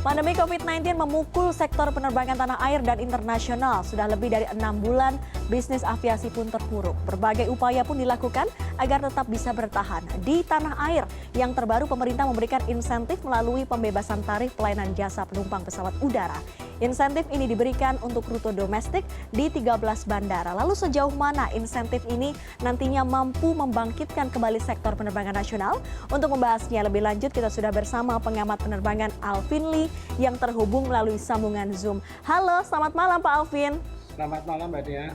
Pandemi COVID-19 memukul sektor penerbangan tanah air dan internasional. Sudah lebih dari 6 bulan, bisnis aviasi pun terpuruk. Berbagai upaya pun dilakukan agar tetap bisa bertahan di tanah air. Yang terbaru, pemerintah memberikan insentif melalui pembebasan tarif pelayanan jasa penumpang pesawat udara. Insentif ini diberikan untuk rute domestik di 13 bandara. Lalu sejauh mana insentif ini nantinya mampu membangkitkan kembali sektor penerbangan nasional? Untuk membahasnya lebih lanjut, kita sudah bersama pengamat penerbangan Alvin Lee yang terhubung melalui sambungan Zoom. Halo, selamat malam Pak Alvin. Selamat malam Mbak Dia.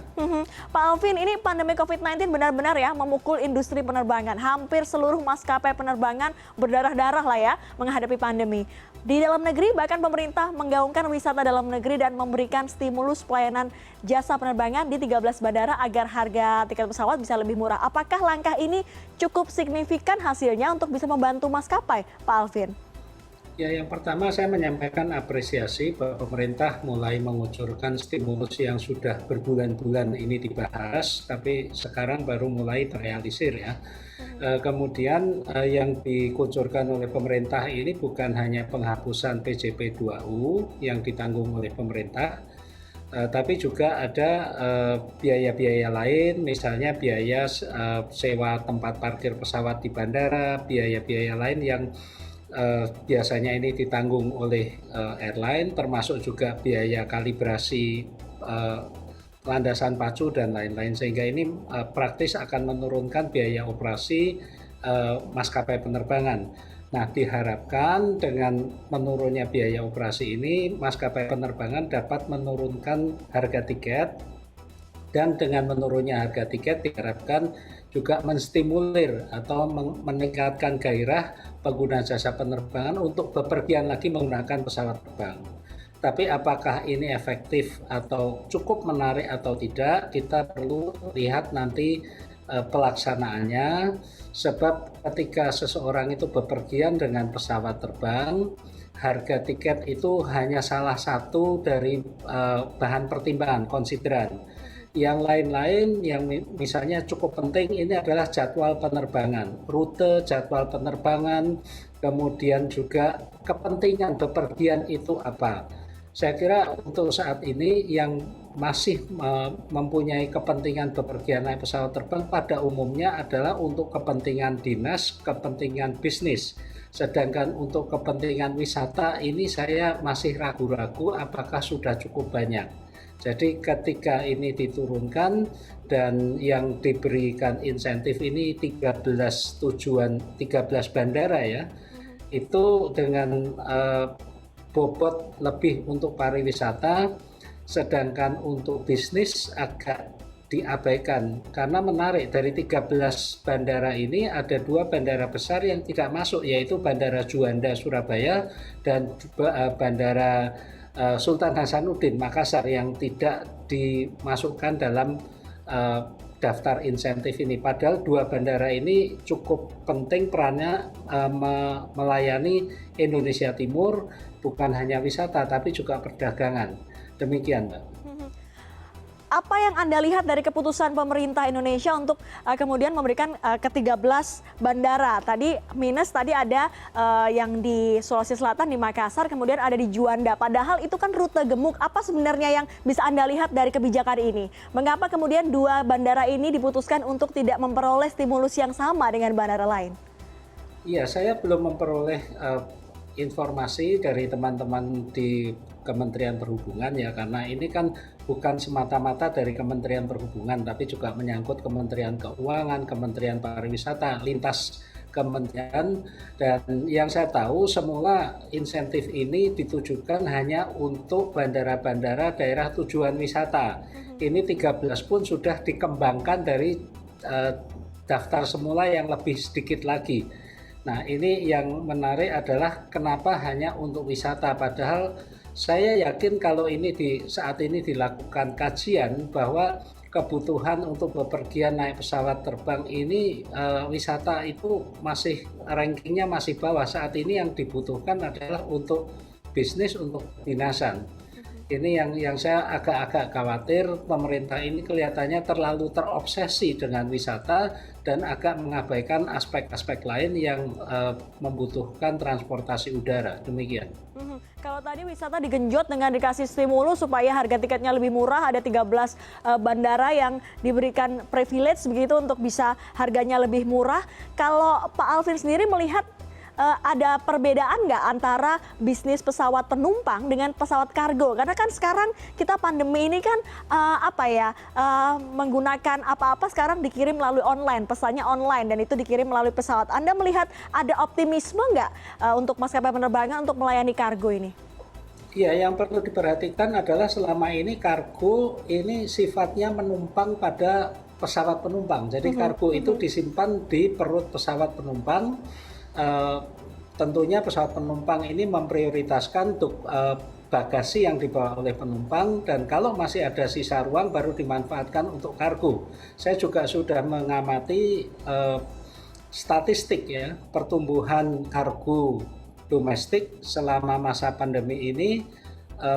Pak Alvin, ini pandemi COVID-19 benar-benar ya memukul industri penerbangan. Hampir seluruh maskapai penerbangan berdarah-darah lah ya menghadapi pandemi. Di dalam negeri bahkan pemerintah menggaungkan wisata dalam negeri dan memberikan stimulus pelayanan jasa penerbangan di 13 bandara agar harga tiket pesawat bisa lebih murah. Apakah langkah ini cukup signifikan hasilnya untuk bisa membantu maskapai, Pak Alvin? Ya, yang pertama saya menyampaikan apresiasi bahwa pemerintah mulai mengucurkan stimulus yang sudah berbulan-bulan ini dibahas, tapi sekarang baru mulai terrealisir ya. Kemudian yang dikucurkan oleh pemerintah ini bukan hanya penghapusan PJP 2U yang ditanggung oleh pemerintah, tapi juga ada biaya-biaya lain, misalnya biaya sewa tempat parkir pesawat di bandara, biaya-biaya lain yang biasanya ini ditanggung oleh airline, termasuk juga biaya kalibrasi landasan pacu dan lain-lain, sehingga ini praktis akan menurunkan biaya operasi maskapai penerbangan. Nah, diharapkan dengan menurunnya biaya operasi ini, maskapai penerbangan dapat menurunkan harga tiket, dan dengan menurunnya harga tiket diharapkan juga menstimulir atau meningkatkan gairah pengguna jasa penerbangan untuk bepergian lagi menggunakan pesawat terbang. Tapi apakah ini efektif atau cukup menarik atau tidak, kita perlu lihat nanti pelaksanaannya. Sebab ketika seseorang itu bepergian dengan pesawat terbang, harga tiket itu hanya salah satu dari bahan pertimbangan, konsideran. Yang lain-lain yang misalnya cukup penting ini adalah jadwal penerbangan, rute jadwal penerbangan, kemudian juga kepentingan bepergian itu apa. Saya kira untuk saat ini yang masih mempunyai kepentingan bepergian naik pesawat terbang pada umumnya adalah untuk kepentingan dinas, kepentingan bisnis. Sedangkan untuk kepentingan wisata ini saya masih ragu-ragu apakah sudah cukup banyak. Jadi ketika ini diturunkan dan yang diberikan insentif ini 13 bandara ya, itu dengan bobot lebih untuk pariwisata, sedangkan untuk bisnis agak diabaikan. Karena menarik, dari 13 bandara ini ada 2 bandara besar yang tidak masuk, yaitu Bandara Juanda Surabaya dan Bandara Sultan Hasanuddin Makassar yang tidak dimasukkan dalam daftar insentif ini. Padahal 2 bandara ini cukup penting perannya melayani Indonesia Timur, bukan hanya wisata tapi juga perdagangan. Demikian, Mbak. Apa yang Anda lihat dari keputusan pemerintah Indonesia untuk kemudian memberikan ke-13 bandara? Tadi minus, tadi ada yang di Sulawesi Selatan, di Makassar, kemudian ada di Juanda. Padahal itu kan rute gemuk. Apa sebenarnya yang bisa Anda lihat dari kebijakan ini? Mengapa kemudian 2 bandara ini diputuskan untuk tidak memperoleh stimulus yang sama dengan bandara lain? Iya, saya belum memperoleh informasi dari teman-teman di Kementerian Perhubungan ya, karena ini kan bukan semata-mata dari Kementerian Perhubungan tapi juga menyangkut Kementerian Keuangan, Kementerian Pariwisata, lintas kementerian. Dan yang saya tahu semula insentif ini ditujukan hanya untuk bandara-bandara daerah tujuan wisata. Ini 13 pun sudah dikembangkan dari daftar semula yang lebih sedikit lagi. Nah, ini yang menarik adalah kenapa hanya untuk wisata, padahal saya yakin kalau ini saat ini dilakukan kajian bahwa kebutuhan untuk bepergian naik pesawat terbang ini wisata itu masih rankingnya masih bawah. Saat ini yang dibutuhkan adalah untuk bisnis, untuk dinasan. Ini yang saya agak-agak khawatir, pemerintah ini kelihatannya terlalu terobsesi dengan wisata dan agak mengabaikan aspek-aspek lain yang membutuhkan transportasi udara. Demikian. Kalau tadi wisata digenjot dengan dikasih stimulus supaya harga tiketnya lebih murah, ada 13 bandara yang diberikan privilege begitu untuk bisa harganya lebih murah. Kalau Pak Alvin sendiri melihat ada perbedaan nggak antara bisnis pesawat penumpang dengan pesawat kargo? Karena kan sekarang kita pandemi ini kan menggunakan apa-apa sekarang dikirim melalui online, pesannya online dan itu dikirim melalui pesawat. Anda melihat ada optimisme nggak untuk maskapai penerbangan untuk melayani kargo ini? Iya, yang perlu diperhatikan adalah selama ini kargo ini sifatnya menumpang pada pesawat penumpang. Jadi kargo itu disimpan di perut pesawat penumpang. Tentunya pesawat penumpang ini memprioritaskan untuk bagasi yang dibawa oleh penumpang dan kalau masih ada sisa ruang baru dimanfaatkan untuk kargo. Saya juga sudah mengamati statistik ya pertumbuhan kargo domestik selama masa pandemi ini.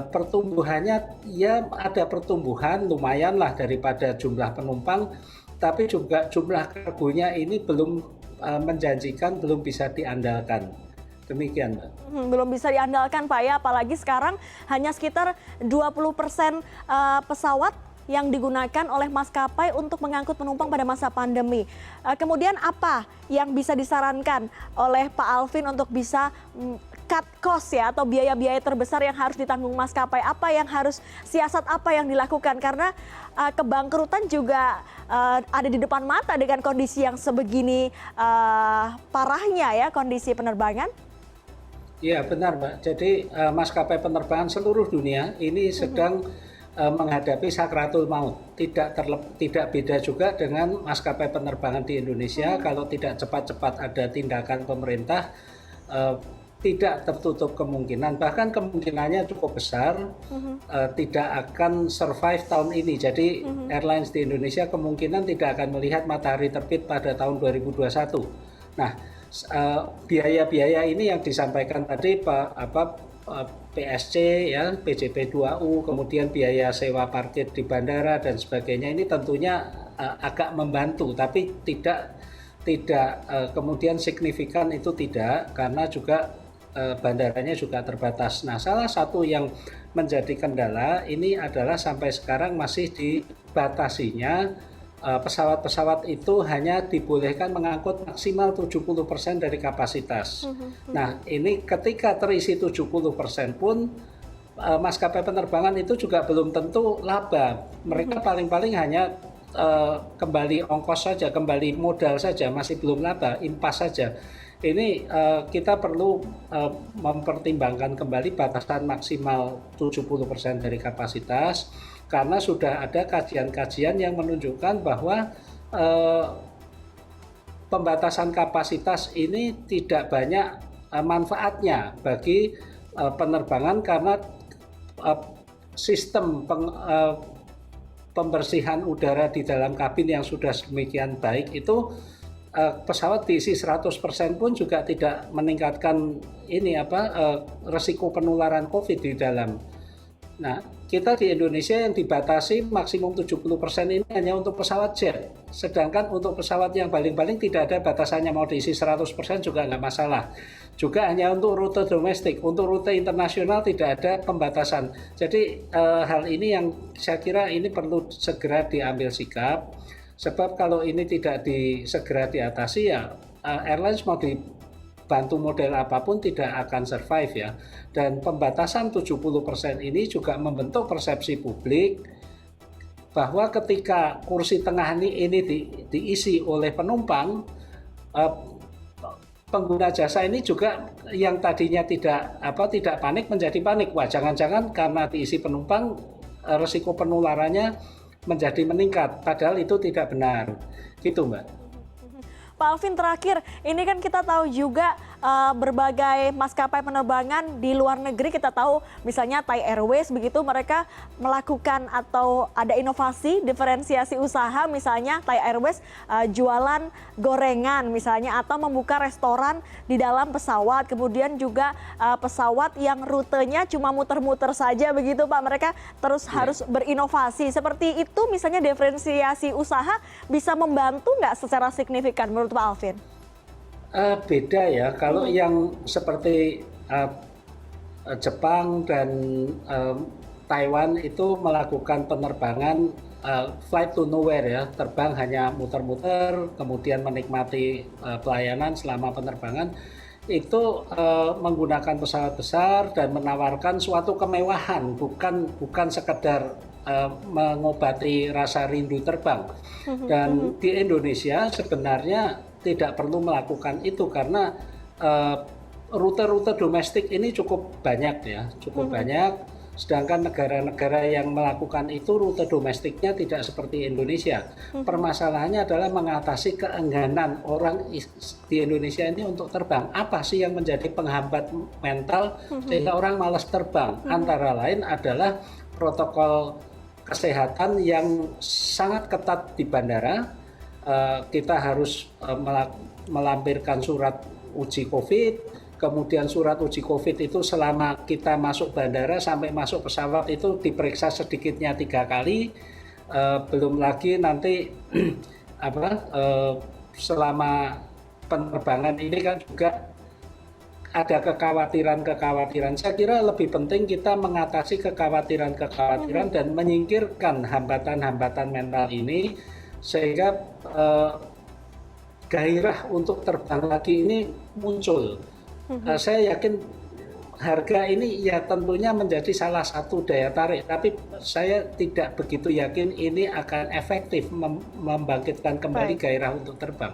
Pertumbuhannya ya ada pertumbuhan lumayan lah daripada jumlah penumpang, tapi juga jumlah kargonya ini belum menjanjikan, belum bisa diandalkan. Demikian, Mbak. Belum bisa diandalkan, Pak ya, apalagi sekarang hanya sekitar 20% pesawat yang digunakan oleh maskapai untuk mengangkut penumpang pada masa pandemi. Kemudian apa yang bisa disarankan oleh Pak Alvin untuk bisa cut cost ya atau biaya-biaya terbesar yang harus ditanggung maskapai? Apa yang harus siasat apa yang dilakukan? Karena kebangkrutan juga ada di depan mata dengan kondisi yang sebegini parahnya ya kondisi penerbangan. Iya benar, Mbak. Jadi maskapai penerbangan seluruh dunia ini sedang menghadapi sakratul maut. Tidak beda juga dengan maskapai penerbangan di Indonesia. Kalau tidak cepat-cepat ada tindakan pemerintah, tidak tertutup kemungkinan, bahkan kemungkinannya cukup besar tidak akan survive tahun ini. Jadi airlines di Indonesia kemungkinan tidak akan melihat matahari terbit pada tahun 2021. Nah, biaya-biaya ini yang disampaikan tadi PSC ya, PJP2U, kemudian biaya sewa parkir di bandara dan sebagainya ini tentunya agak membantu, tapi tidak kemudian signifikan itu tidak, karena juga bandaranya juga terbatas. Nah, salah satu yang menjadi kendala ini adalah sampai sekarang masih dibatasinya pesawat-pesawat itu hanya dibolehkan mengangkut maksimal 70% dari kapasitas. Nah, ini ketika terisi 70% pun maskapai penerbangan itu juga belum tentu laba. Mereka paling-paling hanya kembali ongkos saja, kembali modal saja, masih belum laba, impas saja. Ini kita perlu mempertimbangkan kembali batasan maksimal 70% dari kapasitas, karena sudah ada kajian-kajian yang menunjukkan bahwa pembatasan kapasitas ini tidak banyak manfaatnya bagi penerbangan, karena sistem pembersihan udara di dalam kabin yang sudah sedemikian baik itu pesawat diisi 100% pun juga tidak meningkatkan resiko penularan COVID di dalam. Nah, kita di Indonesia yang dibatasi maksimum 70% ini hanya untuk pesawat jet. Sedangkan untuk pesawat yang paling-paling tidak ada batasannya, mau diisi 100% juga nggak masalah. Juga hanya untuk rute domestik, untuk rute internasional tidak ada pembatasan. Jadi hal ini yang saya kira ini perlu segera diambil sikap. Sebab kalau ini tidak segera diatasi ya airlines mau dibantu model apapun tidak akan survive ya. Dan pembatasan 70% ini juga membentuk persepsi publik bahwa ketika kursi tengah ini diisi oleh penumpang, pengguna jasa ini juga yang tadinya tidak panik menjadi panik. Wah, jangan-jangan karena diisi penumpang risiko penularannya menjadi meningkat, padahal itu tidak benar. Gitu, Mbak. Pak Alvin, terakhir, ini kan kita tahu juga berbagai maskapai penerbangan di luar negeri, kita tahu misalnya Thai Airways begitu, mereka melakukan atau ada inovasi diferensiasi usaha, misalnya Thai Airways jualan gorengan misalnya, atau membuka restoran di dalam pesawat, kemudian juga pesawat yang rutenya cuma muter-muter saja begitu Pak, mereka terus harus berinovasi. Seperti itu misalnya diferensiasi usaha bisa membantu nggak secara signifikan menurut Pak Alvin? Beda ya, kalau yang seperti Jepang dan Taiwan itu melakukan penerbangan flight to nowhere ya, terbang hanya muter-muter, kemudian menikmati pelayanan selama penerbangan, itu menggunakan pesawat besar dan menawarkan suatu kemewahan, bukan sekedar mengobati rasa rindu terbang. Dan di Indonesia sebenarnya tidak perlu melakukan itu karena rute-rute domestik ini cukup banyak ya, cukup banyak. Sedangkan negara-negara yang melakukan itu rute domestiknya tidak seperti Indonesia. Permasalahannya adalah mengatasi keengganan orang di Indonesia ini untuk terbang. Apa sih yang menjadi penghambat mental sehingga orang malas terbang? Antara lain adalah protokol kesehatan yang sangat ketat di bandara. Kita harus melampirkan surat uji COVID. Kemudian surat uji COVID itu selama kita masuk bandara sampai masuk pesawat itu diperiksa sedikitnya 3 kali. Belum lagi nanti selama penerbangan ini kan juga ada kekhawatiran. Saya kira lebih penting kita mengatasi kekhawatiran dan menyingkirkan hambatan-hambatan mental ini sehingga gairah untuk terbang lagi ini muncul. Saya yakin harga ini ya tentunya menjadi salah satu daya tarik, tapi saya tidak begitu yakin ini akan efektif membangkitkan kembali gairah untuk terbang.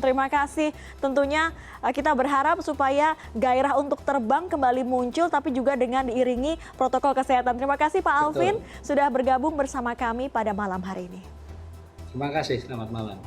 Terima kasih. Tentunya kita berharap supaya gairah untuk terbang kembali muncul, tapi juga dengan diiringi protokol kesehatan. Terima kasih Pak Alvin sudah bergabung bersama kami pada malam hari ini. Terima kasih, selamat malam.